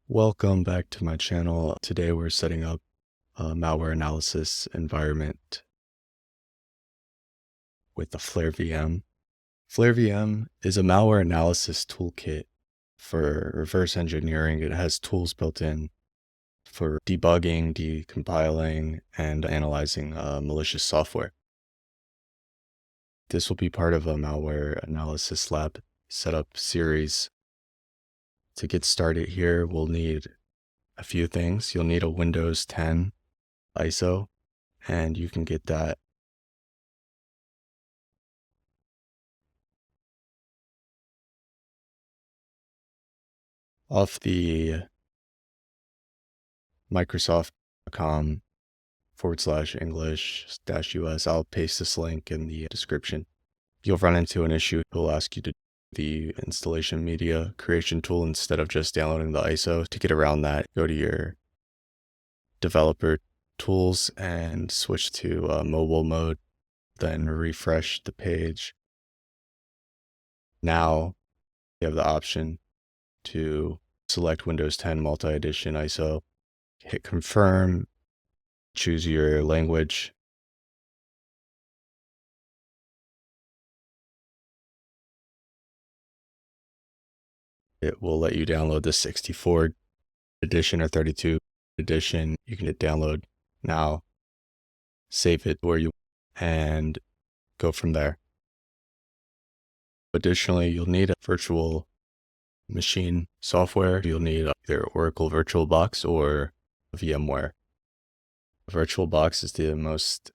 Welcome back to my channel. Today we're setting up a malware analysis environment with the FlareVM. FlareVM is a malware analysis toolkit for reverse engineering. It has tools built in for debugging, decompiling, and analyzing malicious software. This will be part of a malware analysis lab setup series. To get started here, we'll need a few things. You'll need a Windows 10 ISO, and you can get that off the Microsoft.com/English-US. I'll paste this link in the description. You'll run into an issue. It'll ask you to do the installation media creation tool instead of just downloading the ISO. To get around that, go to your developer tools and switch to mobile mode, then refresh the page. Now you have the option to select Windows 10 multi-edition ISO, hit confirm, choose your language. It will let you download the 64 edition or 32 edition. You can hit download now, save it where you and go from there. Additionally, you'll need a virtual machine software. You'll need either Oracle VirtualBox or VMware. VirtualBox is the most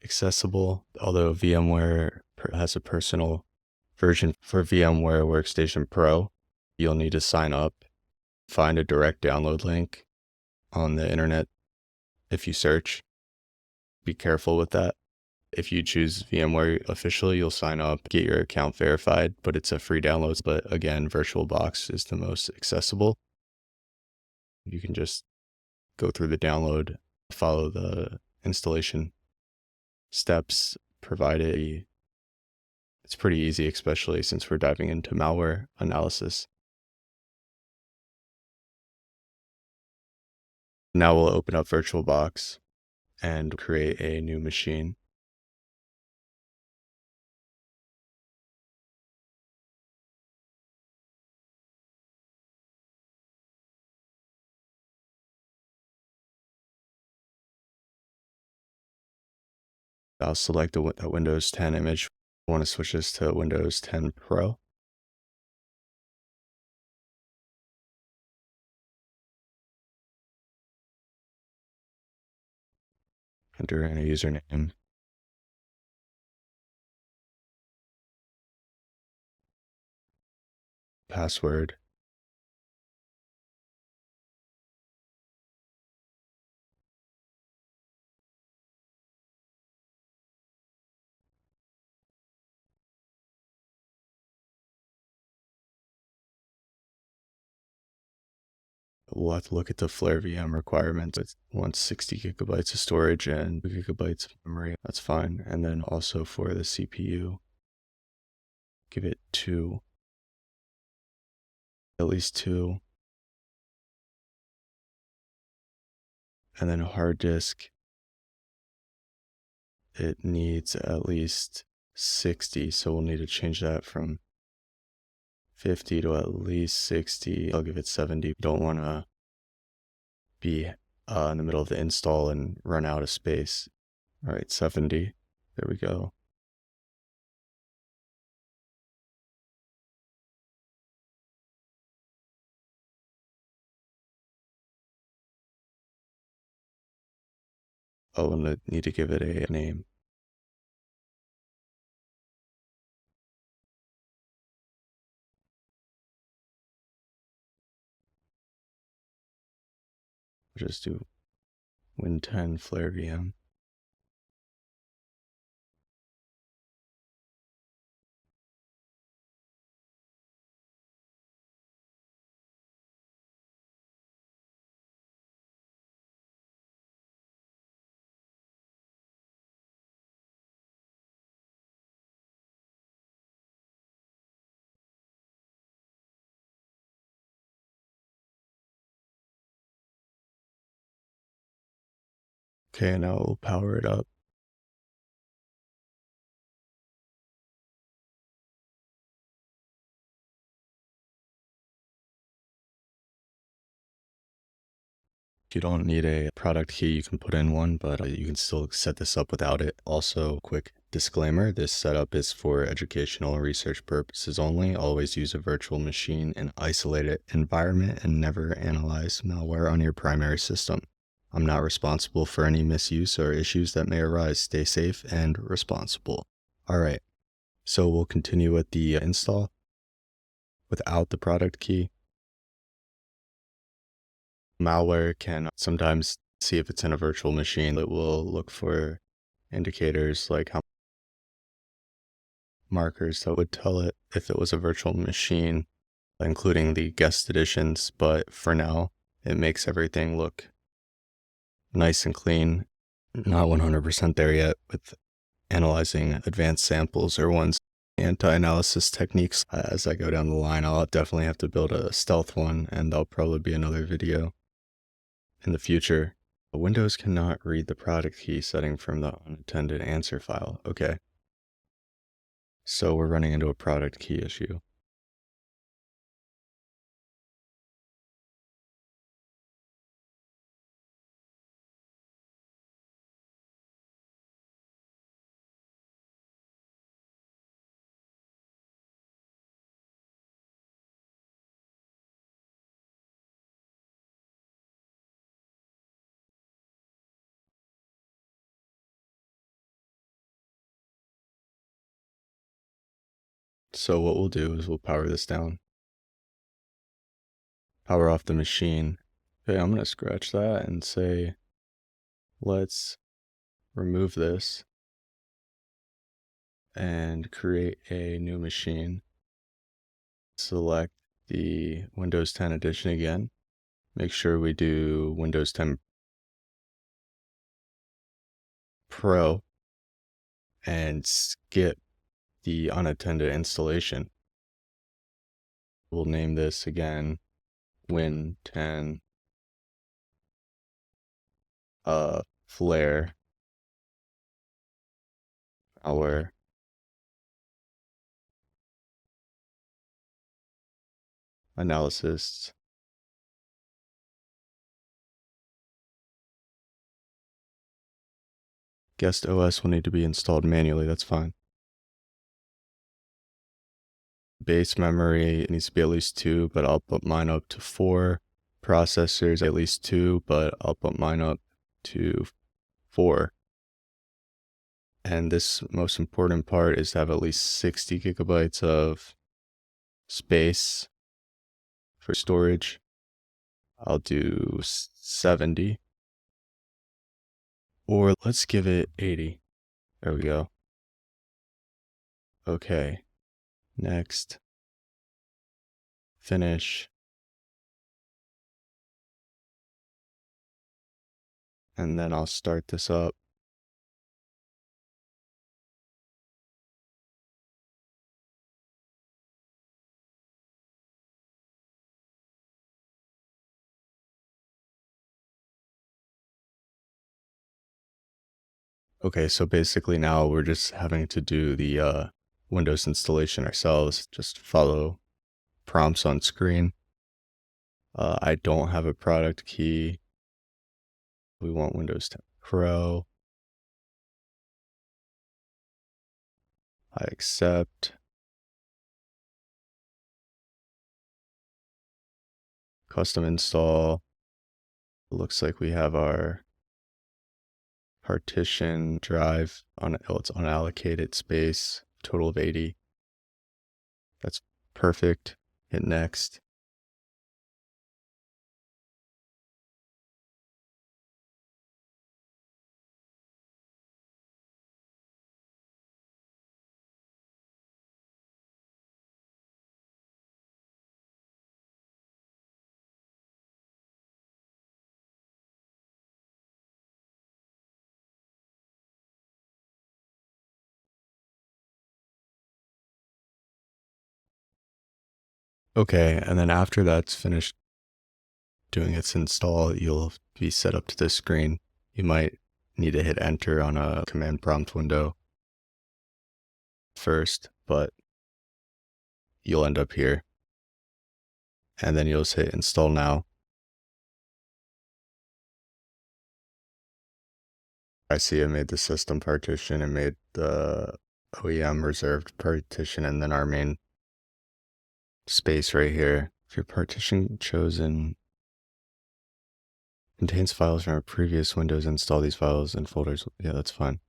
accessible, although VMware has a personal version for VMware Workstation Pro. You'll need to sign up, find a direct download link on the internet. If you search, be careful with that. If you choose VMware officially, you'll sign up, get your account verified, but it's a free download. But again, VirtualBox is the most accessible. You can just go through the download, follow the installation steps provided. It's pretty easy, especially since we're diving into malware analysis. Now we'll open up VirtualBox and create a new machine. I'll select the Windows 10 image. I want to switch this to Windows 10 Pro. Enter in a username. Password. We'll have to look at the FlareVM requirements. It wants 60 gigabytes of storage and 2 gigabytes of memory. That's fine. And then also for the CPU, give it 2, at least 2. And then a hard disk, it needs at least 60. So we'll need to change that from 50 to at least 60. I'll give it 70. Don't want to be in the middle of the install and run out of space. All right, 70. There we go. Oh, and I need to give it a name. I'll just do Win10 FlareVM. Okay, now we'll power it up. If you don't need a product key, you can put in one, but you can still set this up without it. Also, quick disclaimer, this setup is for educational and research purposes only. Always use a virtual machine in isolated environment and never analyze malware on your primary system. I'm not responsible for any misuse or issues that may arise. Stay safe and responsible. All right, so we'll continue with the install without the product key. Malware can sometimes see if it's in a virtual machine. It will look for indicators like how markers that would tell it if it was a virtual machine, including the guest editions. But for now, it makes everything look nice and clean. Not 100% there yet with analyzing advanced samples or one's anti-analysis techniques. As I go down the line, I'll definitely have to build a stealth one, and there'll probably be another video in the future. Windows cannot read the product key setting from the unintended answer file. Okay. So we're running into a product key issue. So what we'll do is we'll power this down, power off the machine. Okay, I'm going to scratch that and say, let's remove this and create a new machine. Select the Windows 10 edition again. Make sure we do Windows 10 Pro and skip the unattended installation. We'll name this again Win 10 Flare Malware Analysis. Guest OS will need to be installed manually, that's fine. Base memory needs to be at least 2, but I'll put mine up to 4. Processors at least 2, but I'll put mine up to 4. And this most important part is to have at least 60 gigabytes of space for storage. I'll do 70. Or let's give it 80. There we go. Okay. Next. Finish. And then I'll start this up. Okay, so basically now we're just having to do the Windows installation ourselves. Just follow prompts on screen. I don't have a product key. We want Windows 10 Pro. I accept. Custom install. Looks like we have our partition drive on it's unallocated space, total of 80. That's perfect. Hit next. Okay, and then after that's finished doing its install, you'll be set up to this screen. You might need to hit enter on a command prompt window first, but you'll end up here. And then you'll say install now. I see it made the system partition and made the OEM reserved partition and then our main space right here. If your partition chosen contains files from our previous Windows, install these files and folders. Yeah, that's fine.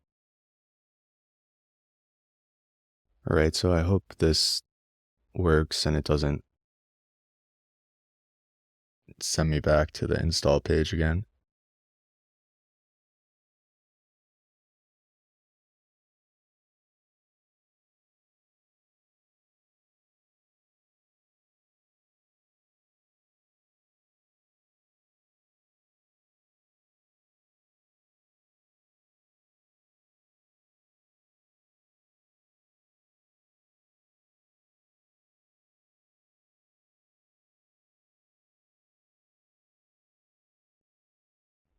All right, so I hope this works and it doesn't send me back to the install page again.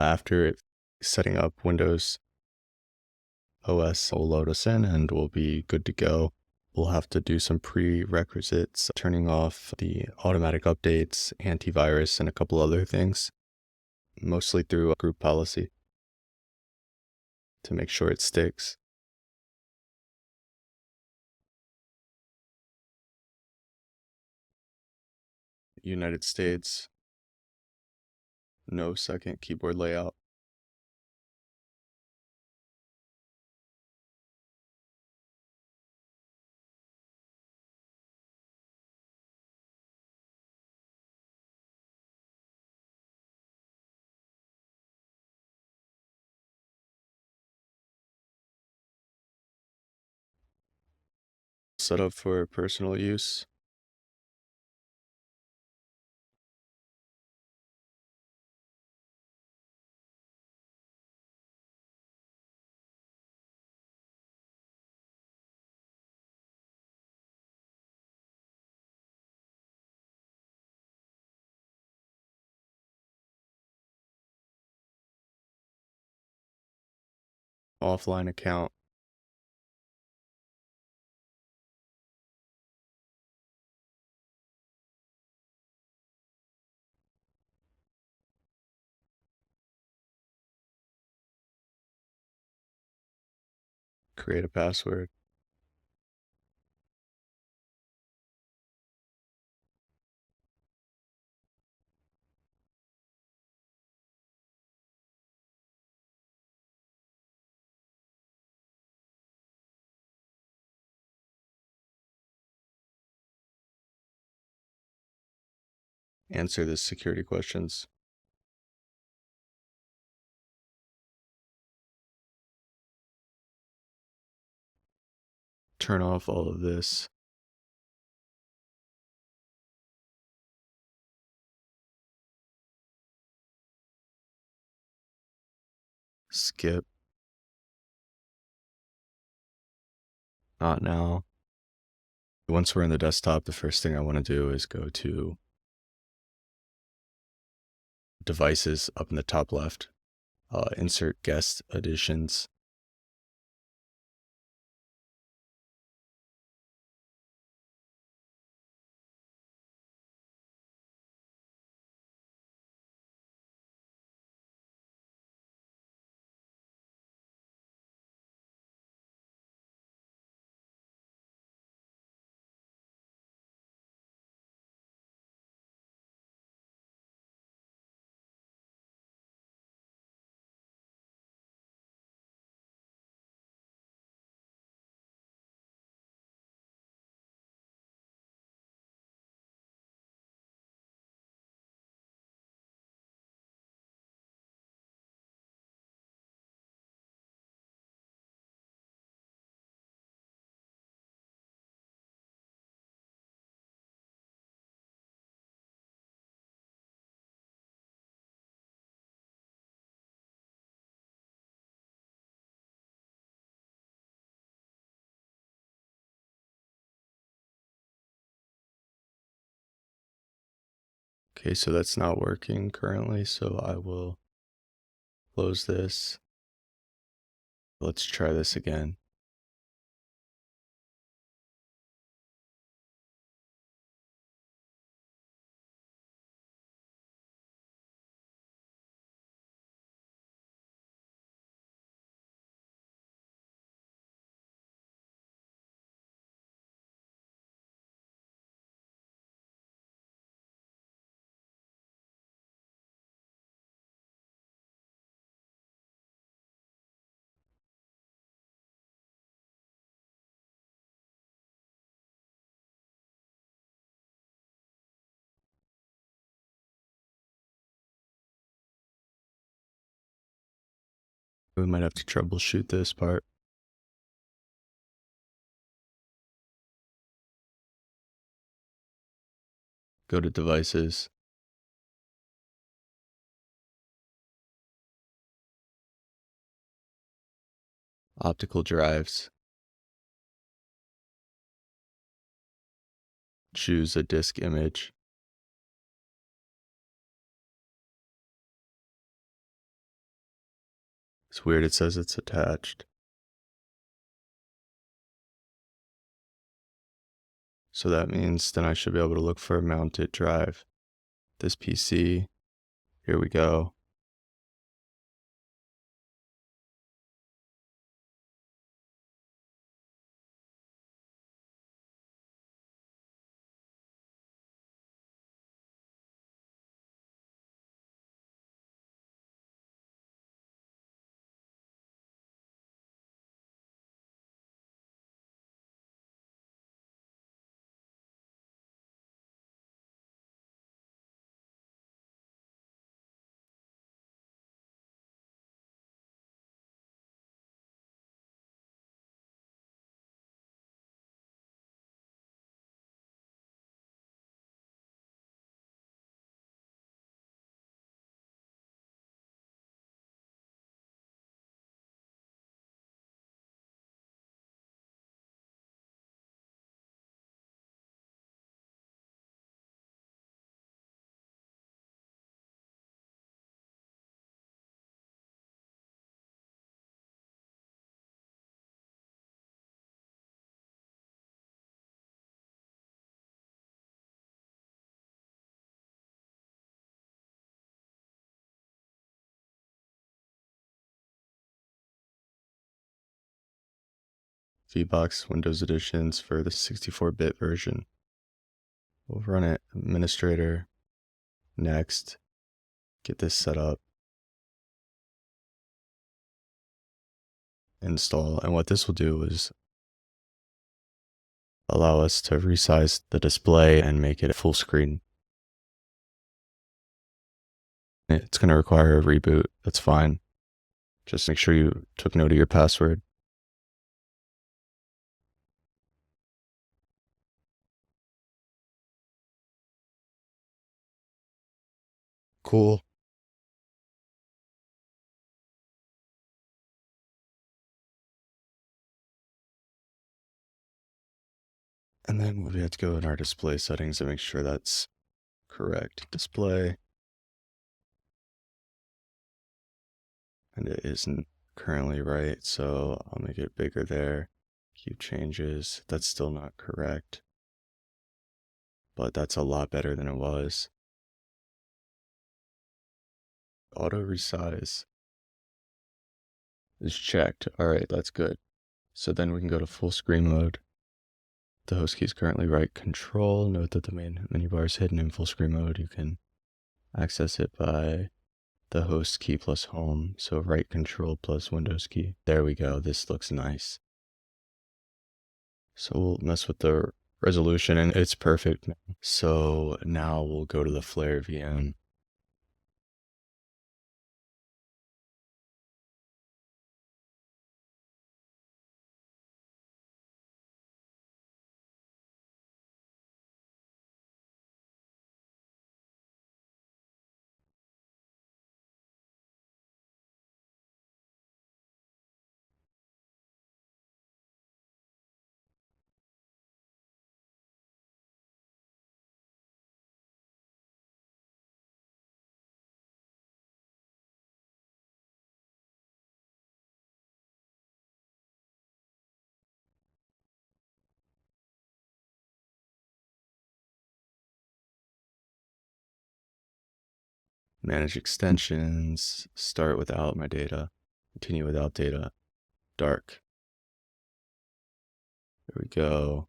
After it setting up Windows OS will load us in and we'll be good to go. We'll have to do some prerequisites, turning off the automatic updates, antivirus, and a couple other things, mostly through a group policy to make sure it sticks. United States, no second keyboard layout. Set up for personal use. Offline account. Create a password. Answer the security questions. Turn off all of this. Skip. Not now. Once we're in the desktop, the first thing I want to do is go to devices up in the top left, insert guest additions. Okay, so that's not working currently, so I will close this. Let's try this again. We might have to troubleshoot this part. Go to devices. Optical drives. Choose a disk image. It's weird, it says it's attached. So that means then I should be able to look for a mounted drive. This PC, here we go. VBox Windows Editions for the 64-bit version. We'll run it, administrator, next, get this set up, install, and what this will do is allow us to resize the display and make it full screen. It's going to require a reboot, that's fine. Just make sure you took note of your password. Cool. And then we have to go in our display settings and make sure that's correct. Display. And it isn't currently right, so I'll make it bigger there. Keep changes. That's still not correct, but that's a lot better than it was. Auto resize is checked. All right, that's good. So then we can go to full screen mode. The host key is currently right. Control. Note that the main menu bar is hidden in full screen mode. You can access it by the host key plus home. So right control plus Windows key. There we go. This looks nice. So we'll mess with the resolution and it's perfect. So now we'll go to the FlareVM. Manage extensions, start without my data, continue without data, dark. There we go.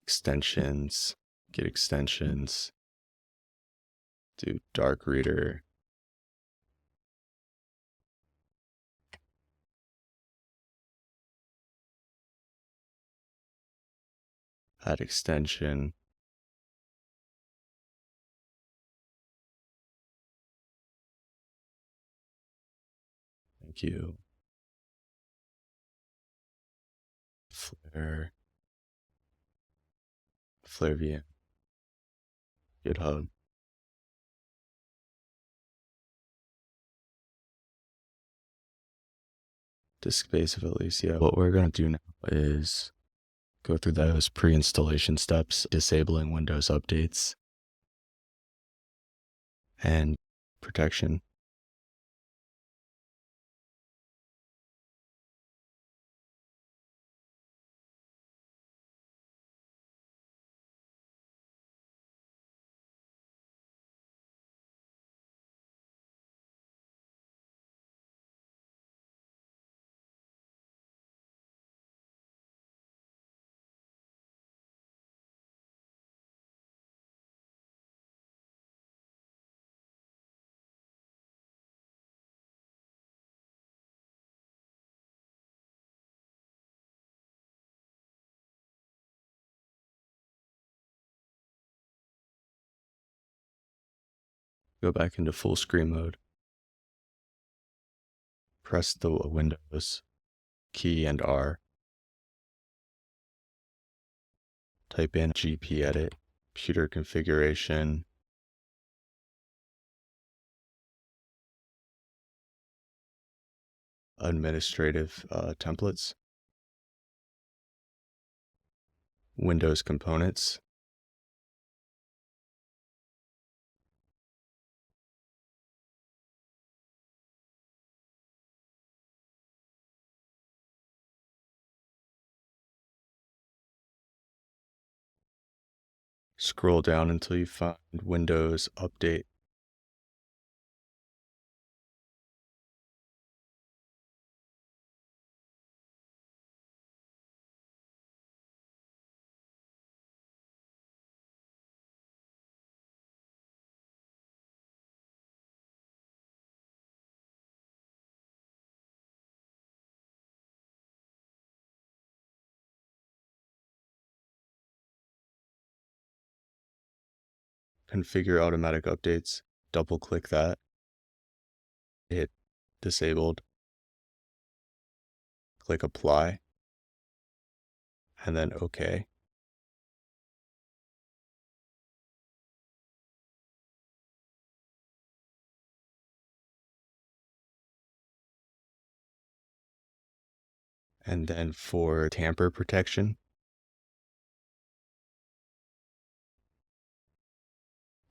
Extensions, get extensions, do dark reader. Add extension. Thank you. FlareVM, GitHub. Disk space of at least, yeah. What we're gonna do now is go through those pre-installation steps, disabling Windows updates and protection. Go back into full screen mode. Press the Windows key and R. Type in gpedit, computer configuration, administrative templates, Windows components, scroll down until you find Windows Update. Configure automatic updates. Double click that. Hit disabled. Click apply. And then OK. And then for tamper protection,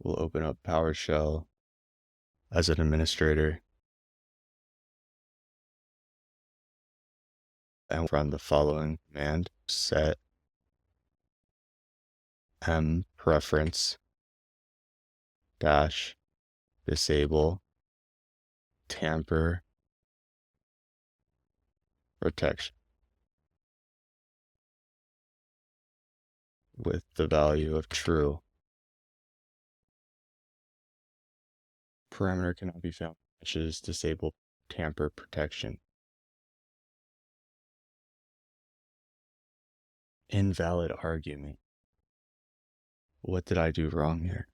we'll open up PowerShell as an administrator and run the following command: set m preference dash disable tamper protection with the value of true. Parameter cannot be found, which is disable tamper protection. Invalid argument. What did I do wrong here?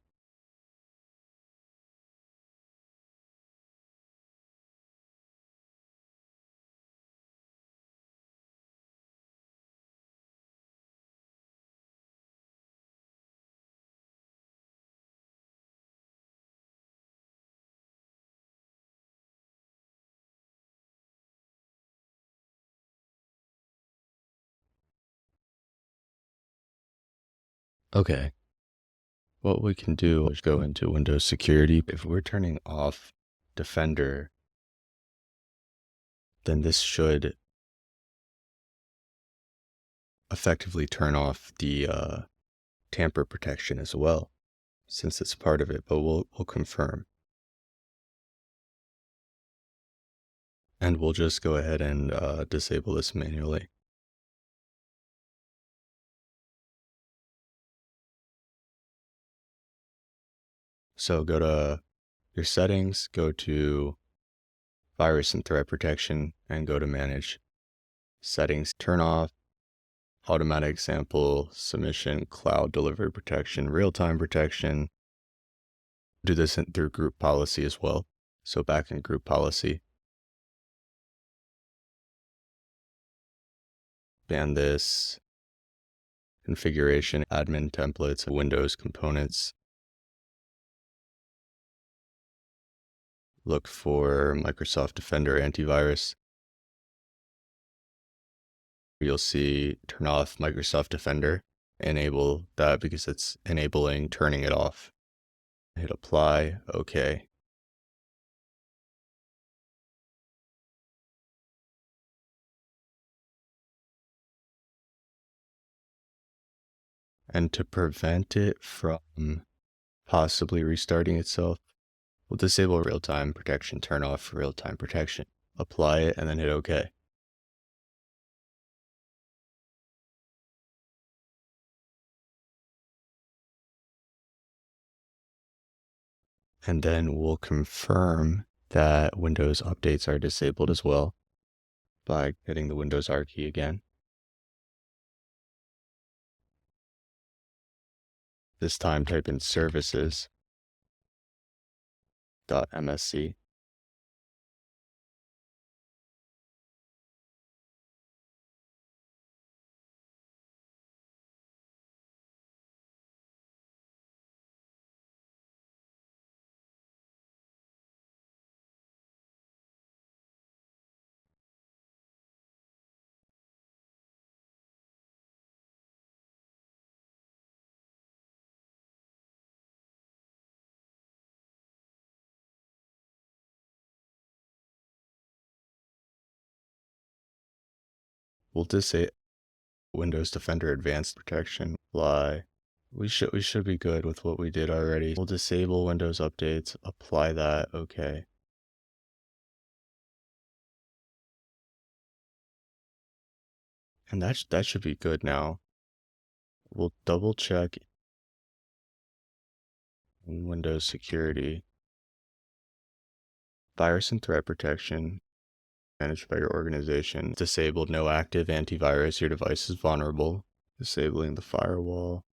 Okay. What we can do is go into Windows Security. If we're turning off Defender, then this should effectively turn off the tamper protection as well, since it's part of it, but we'll confirm. And we'll just go ahead and disable this manually. So go to your settings, go to virus and threat protection, and go to manage. Settings, turn off automatic sample submission, cloud delivery protection, real-time protection. Do this through group policy as well. So back in group policy, ban this configuration, admin templates, Windows components. Look for Microsoft Defender antivirus. You'll see turn off Microsoft Defender. Enable that because it's enabling turning it off. Hit apply, okay. And to prevent it from possibly restarting itself, we'll disable real-time protection, turn off real-time protection, apply it, and then hit OK. And then we'll confirm that Windows updates are disabled as well by hitting the Windows R key again. This time type in services.msc. We'll disable Windows Defender Advanced Protection. Apply. We should be good with what we did already. We'll disable Windows updates, apply that, okay. And that should be good now. We'll double check in Windows security. Virus and threat protection managed by your organization. Disabled, no active antivirus, your device is vulnerable. Disabling the firewall.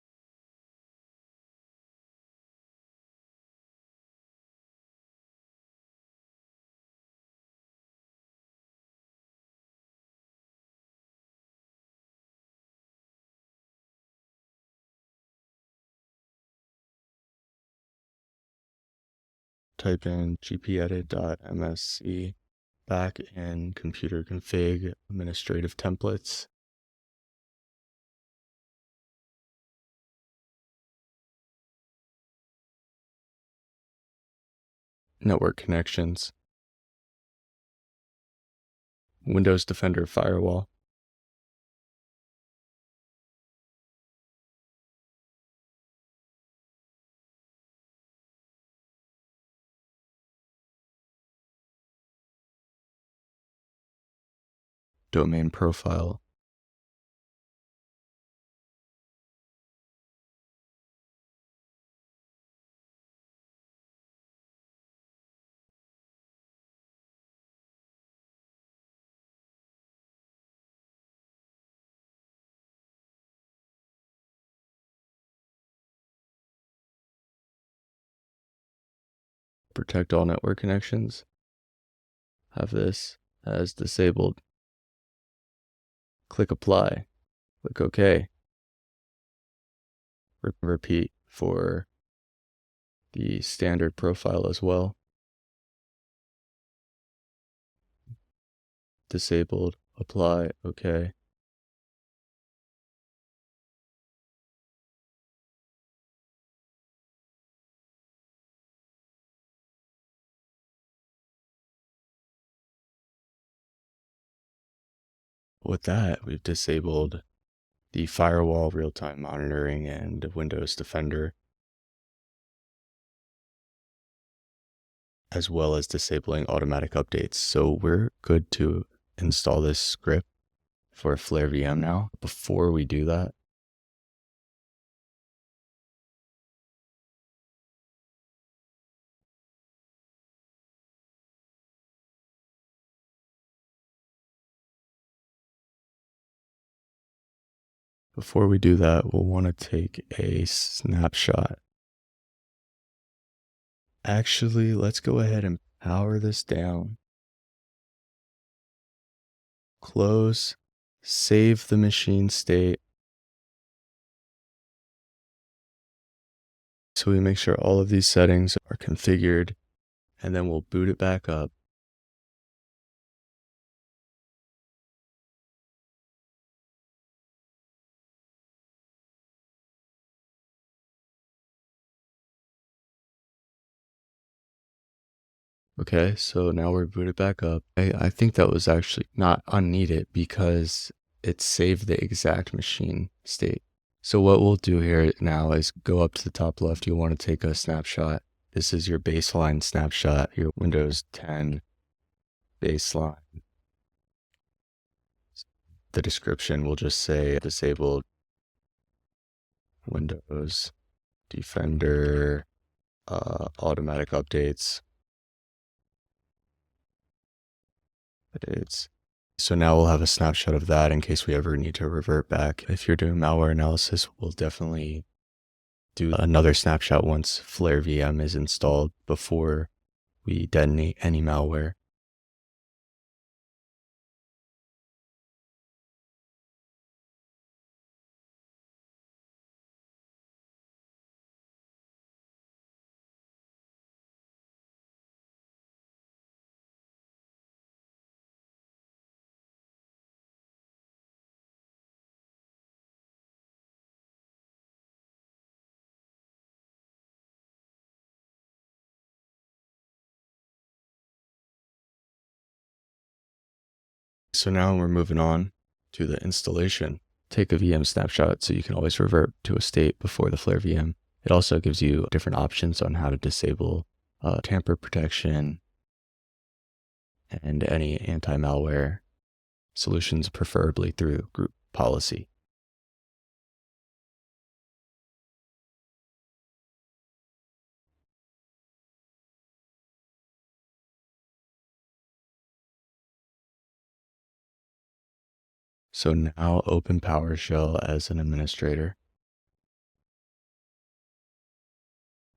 Type in gpedit.msc, back in computer config, administrative templates. Network connections. Windows Defender firewall. Domain profile. Protect all network connections. Have this as disabled. Click apply. Click OK. Repeat for the standard profile as well. Disabled, apply, OK. With that, we've disabled the firewall, real-time monitoring, and Windows Defender. as well as disabling automatic updates. So we're good to install this script for FlareVM now. Before we do that, we'll want to take a snapshot. Actually, let's go ahead and power this down. Close, save the machine state. So we make sure all of these settings are configured, and then we'll boot it back up. Okay, so now we're booted back up. I think that was actually not unneeded because it saved the exact machine state. So what we'll do here now is go up to the top left. You'll want to take a snapshot. This is your baseline snapshot, your Windows 10 baseline. The description will just say disabled Windows Defender automatic updates. So now we'll have a snapshot of that in case we ever need to revert back. If you're doing malware analysis, we'll definitely do another snapshot once FlareVM is installed before we detonate any malware. So now we're moving on to the installation. Take a VM snapshot so you can always revert to a state before the FlareVM. It also gives you different options on how to disable tamper protection and any anti-malware solutions, preferably through group policy. So now open PowerShell as an administrator.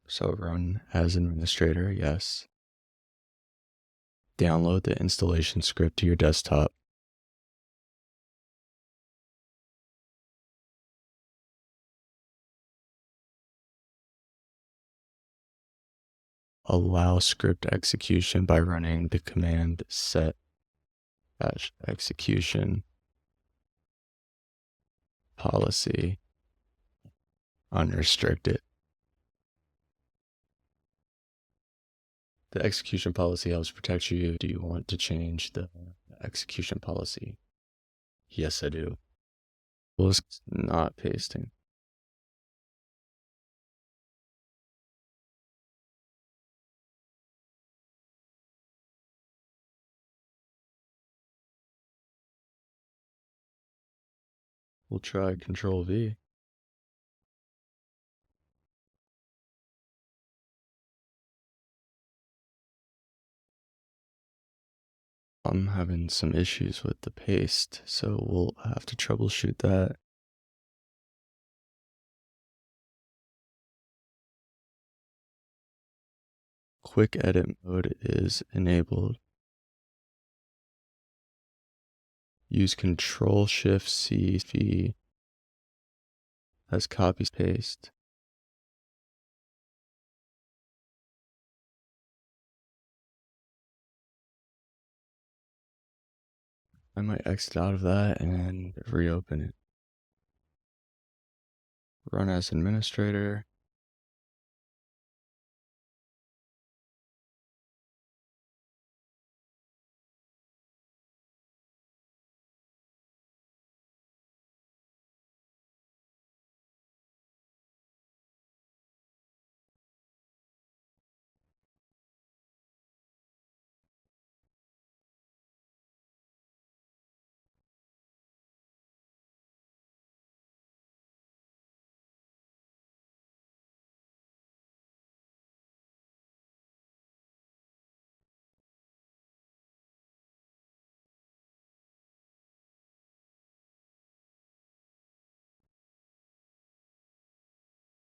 So run as administrator, yes. Download the installation script to your desktop. Allow script execution by running the command set execution policy unrestricted. The execution policy helps protect you. Do you want to change the execution policy? Yes, I do. Well, it's not pasting. We'll try Control V. I'm having some issues with the paste, so we'll have to troubleshoot that. Quick edit mode is enabled. Use Control-Shift-C as copy paste. I might exit out of that and reopen it. Run as administrator.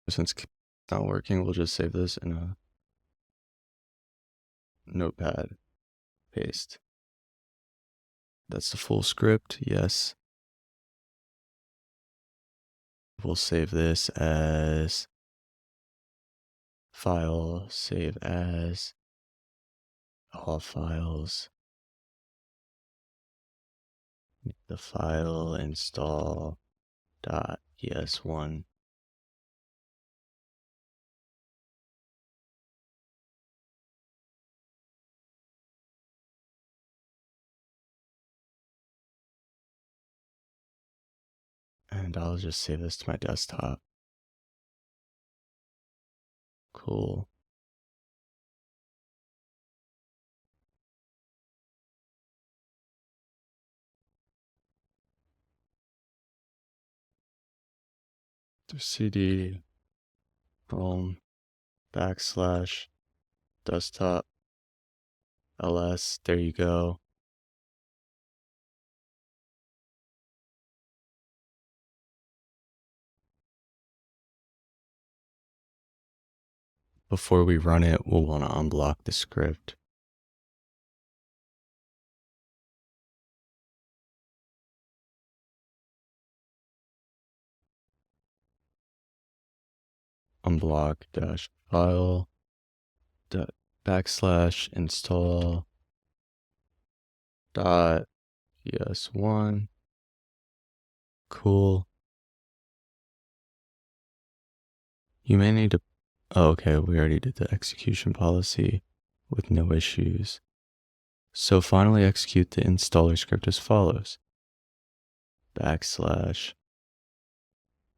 Since it's not working, we'll just save this in a notepad, paste. That's the full script, yes. We'll save this as file, save as all files. The file install .ps1. And I'll just save this to my desktop. Cool. cd roam / desktop ls. There you go. Before we run it, we'll want to unblock the script. Unblock -file / install .ps1. Cool. You may need to, oh, okay, we already did the execution policy with no issues. So finally execute the installer script as follows. /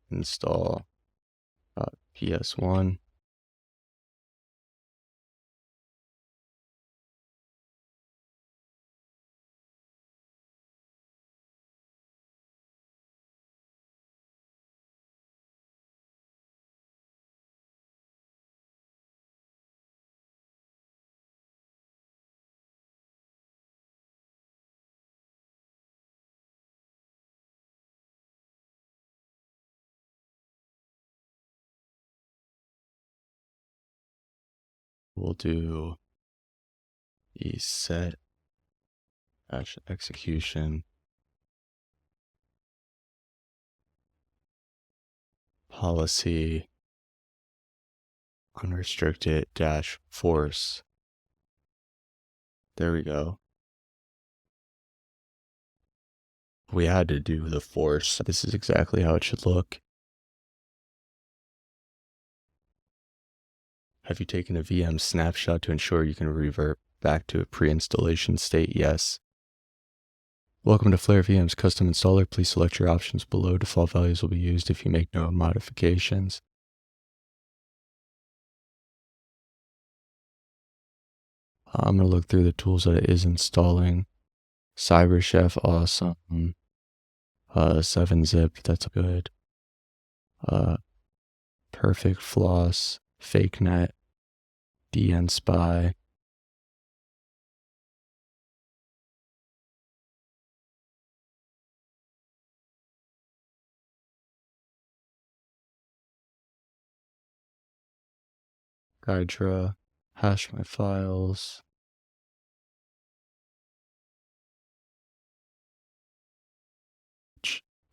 install .ps1. We'll do set execution policy unrestricted -force. There we go. We had to do the force. This is exactly how it should look. Have you taken a VM snapshot to ensure you can revert back to a pre-installation state? Yes. Welcome to FlareVM's custom installer. Please select your options below. Default values will be used if you make no modifications. I'm going to look through the tools that it is installing. CyberChef, awesome. 7-zip, that's good. Perfect Floss, FakeNet, DNSpy. Hydra, hash my files.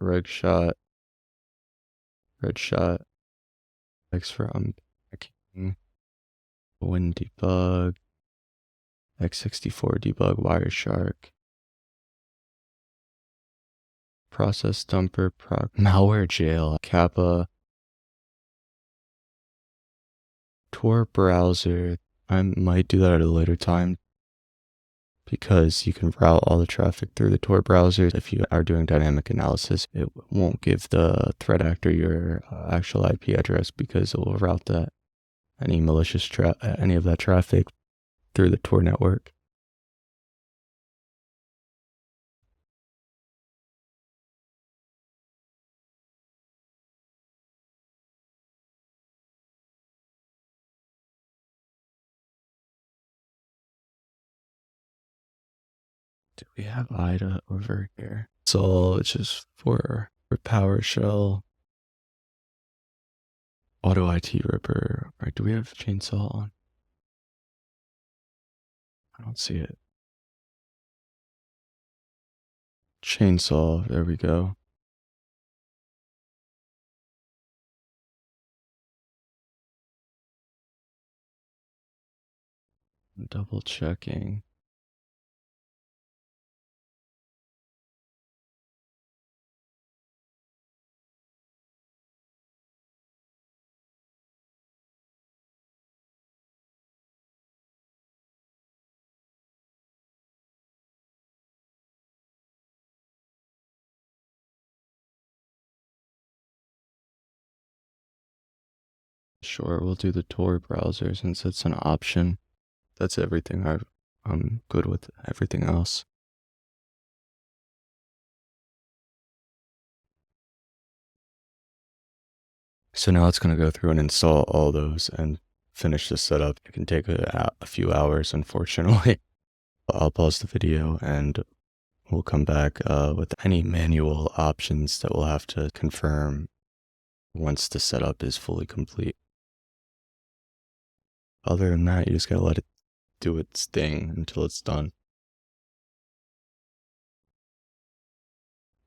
Redshot, X for unpacking, Win debug, X64 debug, Wireshark, process dumper, malware jail, Kappa, Tor browser. I might do that at a later time because you can route all the traffic through the Tor browser. If you are doing dynamic analysis, it won't give the threat actor your actual IP address because it will route that any malicious any of that traffic through the Tor network. Do we have IDA over here? So it's just for PowerShell. Auto IT Ripper. All right, do we have chainsaw on? I don't see it. Chainsaw, there we go. Double checking. Sure, we'll do the Tor browser since it's an option. That's everything. I'm good with everything else. So now it's going to go through and install all those and finish the setup. It can take a few hours, unfortunately. I'll pause the video and we'll come back with any manual options that we'll have to confirm once the setup is fully complete. Other than that, you just gotta let it do its thing until it's done.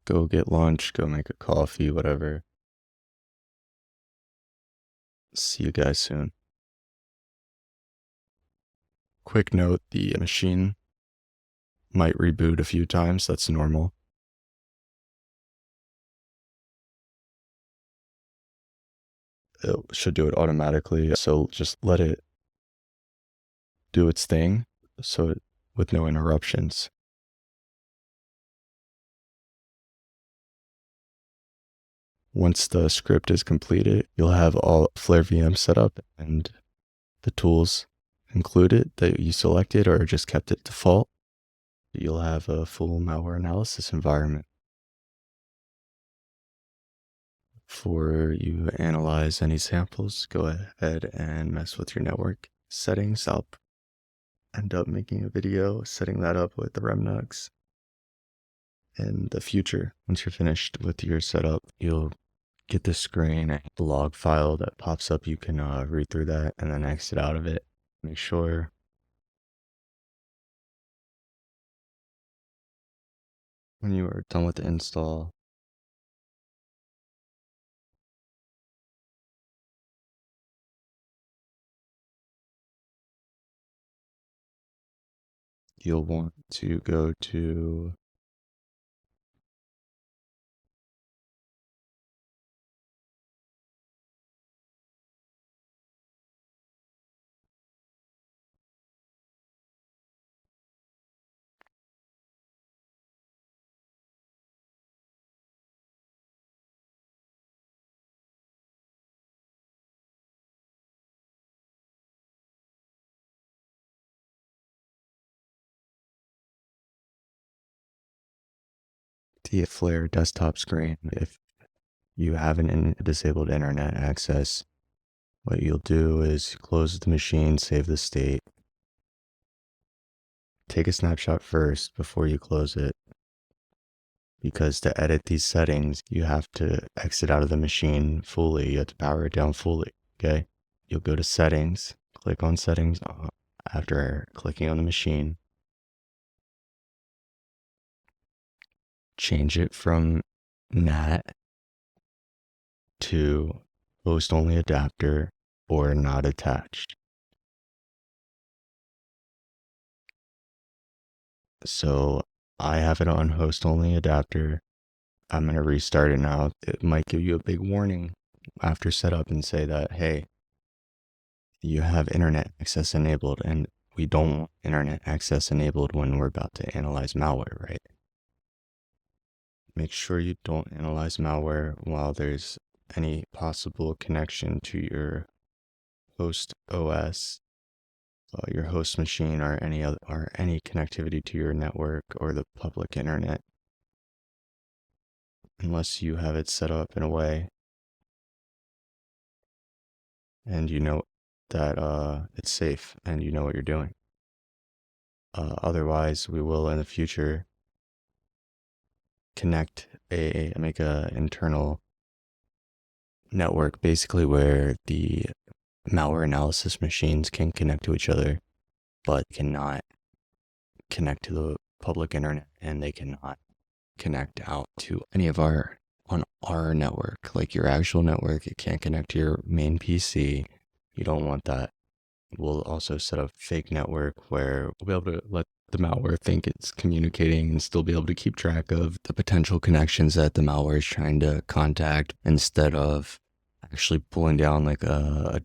Go get lunch, go make a coffee, whatever. See you guys soon. Quick note, the machine might reboot a few times. That's normal. It should do it automatically. So just let it do its thing with no interruptions. Once the script is completed, you'll have all FlareVM set up and the tools included that you selected or just kept it default. You'll have a full malware analysis environment. Before you analyze any samples, go ahead and mess with your network settings. I'll end up making a video setting that up with the remnugs. In the future, once you're finished with your setup, you'll get this screen, the log file that pops up. You can read through that and then exit out of it. Make sure when you are done with the install, you'll want to go to the Flare desktop screen. If you haven't disabled internet access, what you'll do is close the machine, save the state, take a snapshot first before you close it, because to edit these settings, you have to exit out of the machine fully. You have to power it down fully, okay? You'll go to settings, click on settings after clicking on the machine, change it from NAT to host only adapter or not attached. So I have it on host only adapter. I'm going to restart it now. It might give you a big warning after setup and say that, hey, you have internet access enabled, and we don't want internet access enabled when we're about to analyze malware, right? Make sure you don't analyze malware while there's any possible connection to your host OS, your host machine, or any connectivity to your network or the public internet, unless you have it set up in a way and you know that it's safe and you know what you're doing. Otherwise, we will in the future make a internal network basically where the malware analysis machines can connect to each other, but cannot connect to the public internet, and they cannot connect out to any of on our network, like your actual network. It can't connect to your main PC. You don't want that. We'll also set up a fake network where we'll be able to let the malware think it's communicating and still be able to keep track of the potential connections that the malware is trying to contact, instead of actually pulling down like a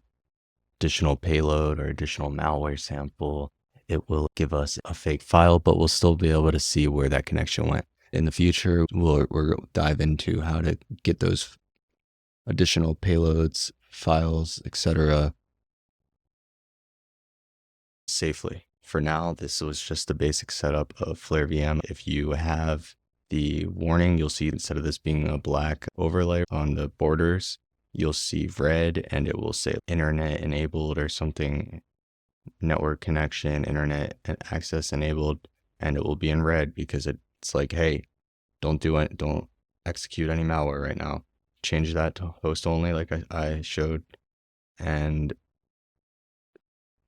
additional payload or additional malware sample. It will give us a fake file, but we'll still be able to see where that connection went. In the future, we'll dive into how to get those additional payloads, files, etc. safely. For now, this was just the basic setup of FlareVM. If you have the warning, you'll see instead of this being a black overlay on the borders, you'll see red, and it will say internet enabled or something, network connection, internet access enabled, and it will be in red because it's like, hey, don't do it, don't execute any malware right now. Change that to host only like I showed, and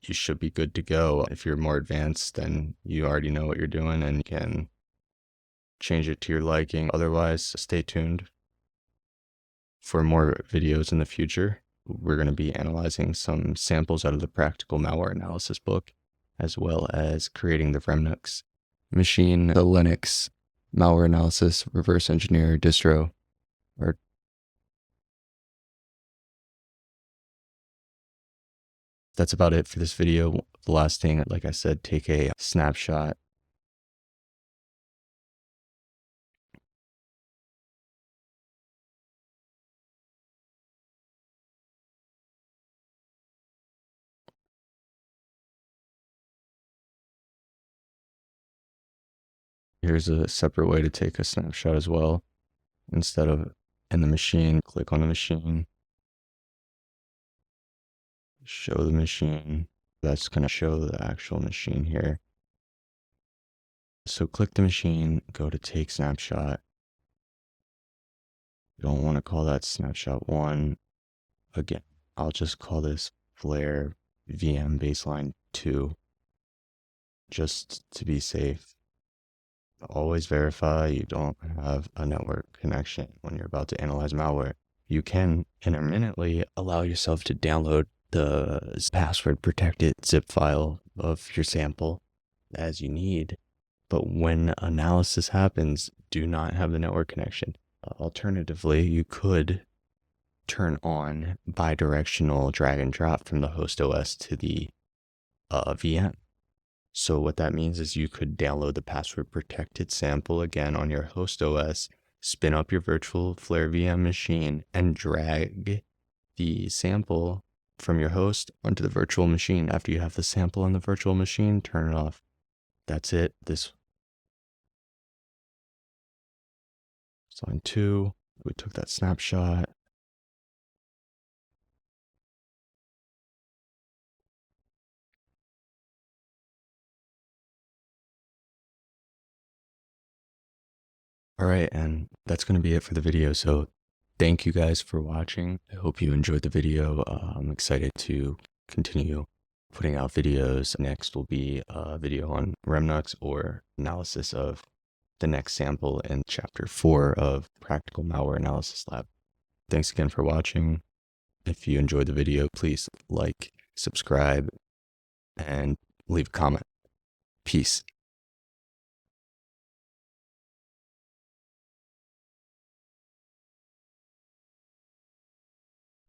you should be good to go. If you're more advanced, then you already know what you're doing and can change it to your liking. Otherwise, stay tuned for more videos in the future. We're going to be analyzing some samples out of the Practical Malware Analysis book, as well as creating the Remnux machine, the Linux malware analysis reverse engineer distro. That's about it for this video. The last thing, like I said, take a snapshot. Here's a separate way to take a snapshot as well. Instead of in the machine, click on the machine, show the machine. That's going to show the actual machine here. So click the machine, go to take snapshot. You don't want to call that snapshot 1. Again, I'll just call this FlareVM baseline 2, just to be safe. Always verify you don't have a network connection when you're about to analyze malware. You can intermittently allow yourself to download the password protected zip file of your sample as you need. But when analysis happens, do not have the network connection. Alternatively, you could turn on bidirectional drag and drop from the host OS to the VM. So what that means is you could download the password protected sample again on your host OS, spin up your virtual FlareVM machine, and drag the sample from your host onto the virtual machine. After you have the sample on the virtual machine, turn it off. That's it. This is line 2. We took that snapshot. All right, and that's going to be it for the video. So thank you guys for watching. I hope you enjoyed the video. I'm excited to continue putting out videos. Next will be a video on Remnux or analysis of the next sample in chapter 4 of Practical Malware Analysis Lab. Thanks again for watching. If you enjoyed the video, please like, subscribe, and leave a comment. Peace.